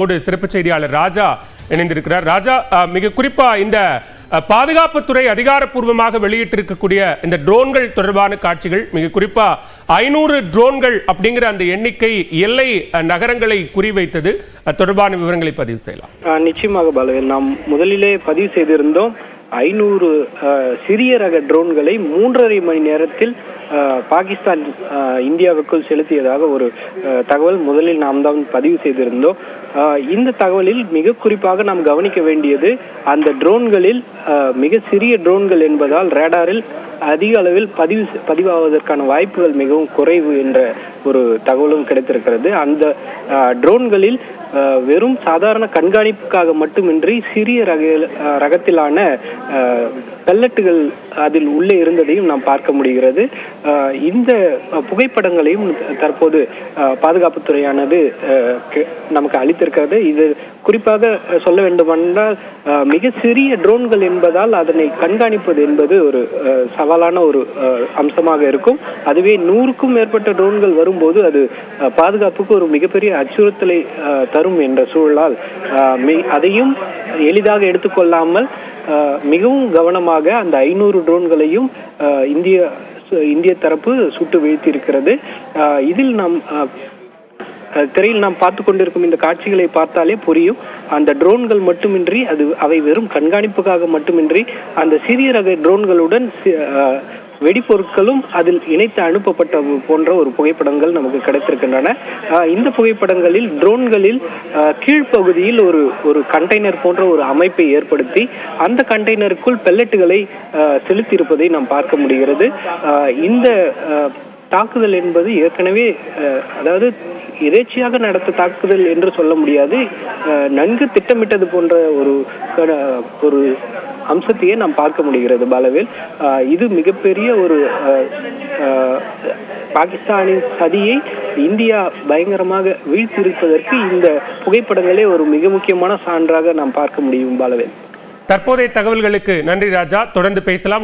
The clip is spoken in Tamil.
சிறப்பு செய்தியாளர் ராஜா இணைந்திருக்கிறார். ராஜா, மிக குறிப்பா இந்த பாதுகாப்புத்துறை அதிகாரப்பூர்வமாக வெளியிட்டிருக்கக்கூடிய இந்த ட்ரோன்கள் தொடர்பான காட்சிகள், மிக குறிப்பா 500 ட்ரோன்கள் அப்படிங்கிற அந்த எண்ணிக்கை எல்லை நகரங்களை குறிவைத்தது தொடர்பான விவரங்களை பதிவு செய்யலாம். நிச்சயமாக பாலவேல், நாம் முதலிலே பதிவு செய்திருந்தோம் 500 சிறிய ரக ட்ரோன்களை 3.5 மணி நேரத்தில் பாகிஸ்தான் இந்தியாவுக்குள் செலுத்தியதாக ஒரு தகவல் முதலில் நாம் தான் பதிவு செய்திருந்தோம். இந்த தகவலில் மிக குறிப்பாக நாம் கவனிக்க வேண்டியது, அந்த ட்ரோன்களில் மிக சிறிய ட்ரோன்கள் என்பதால் ரேடாரில் அதிக அளவில் பதிவாவதற்கான வாய்ப்புகள் மிகவும் குறைவு என்ற ஒரு தகவலும் கிடைத்திருக்கிறது. அந்த ட்ரோன்களில் வெறும் சாதாரண கண்காணிப்புக்காக மட்டுமின்றி சிறிய ரகத்திலான கல்லட்டுகள் அதில் உள்ளே இருந்ததையும் நாம் பார்க்க முடிகிறது. இந்த புகைப்படங்களையும் தற்போது பாதுகாப்புத்துறையானது நமக்கு அளித்திருக்கிறது. இது குறிப்பாக சொல்ல வேண்டுமென்றால், மிக சிறிய ட்ரோன்கள் என்பதால் அதனை கண்காணிப்பது என்பது ஒரு சவாலான ஒரு அம்சமாக இருக்கும். அதுவே 100க்கும் மேற்பட்ட ட்ரோன்கள் வரும்போது அது பாதுகாப்புக்கு ஒரு மிகப்பெரிய அச்சுறுத்தலை தரும் என்ற சூழலால் அதையும் எளிதாக எடுத்துக்கொள்ளாமல் மிகவும் கவனமாக அந்த 500 ட்ரோன்களையும் இந்திய தரப்பு சுட்டு வீழ்த்தியிருக்கிறது. இதில் நாம் திரையில் நாம் பார்த்து கொண்டிருக்கும் இந்த காட்சிகளை பார்த்தாலே புரியும், அந்த ட்ரோன்கள் மட்டுமின்றி அவை வெறும் கண்காணிப்புக்காக மட்டுமின்றி அந்த சிறிய ரக ட்ரோன்களுடன் வெடிப்பொருட்களும் அதில் இணைத்து அனுப்பப்பட்ட போன்ற ஒரு புகைப்படங்கள் நமக்கு கிடைத்திருக்கின்றன. இந்த புகைப்படங்களில் ட்ரோன்களில் கீழ்ப்பகுதியில் ஒரு கண்டெய்னர் போன்ற ஒரு அமைப்பை ஏற்படுத்தி அந்த கண்டெய்னருக்குள் பெல்லட்டுகளை செலுத்தியிருப்பதை நாம் பார்க்க முடிகிறது. இந்த தாக்குதல் என்பது ஏற்கனவே, அதாவது எதேச்சியாக நடத்த தாக்குதல் என்று சொல்ல முடியாது, நன்கு திட்டமிட்டது போன்ற ஒரு அம்சத்தையே நாம் பார்க்க முடிகிறது பாலவேல். இது மிகப்பெரிய ஒரு பாகிஸ்தானின் சதியை இந்தியா பயங்கரமாக வீழ்த்தியிருப்பதற்கு இந்த புகைப்படங்களே ஒரு மிக முக்கியமான சான்றாக நாம் பார்க்க முடியும் பாலவேல். தற்போதைய தகவல்களுக்கு நன்றி ராஜா. தொடர்ந்து பேசலாம்.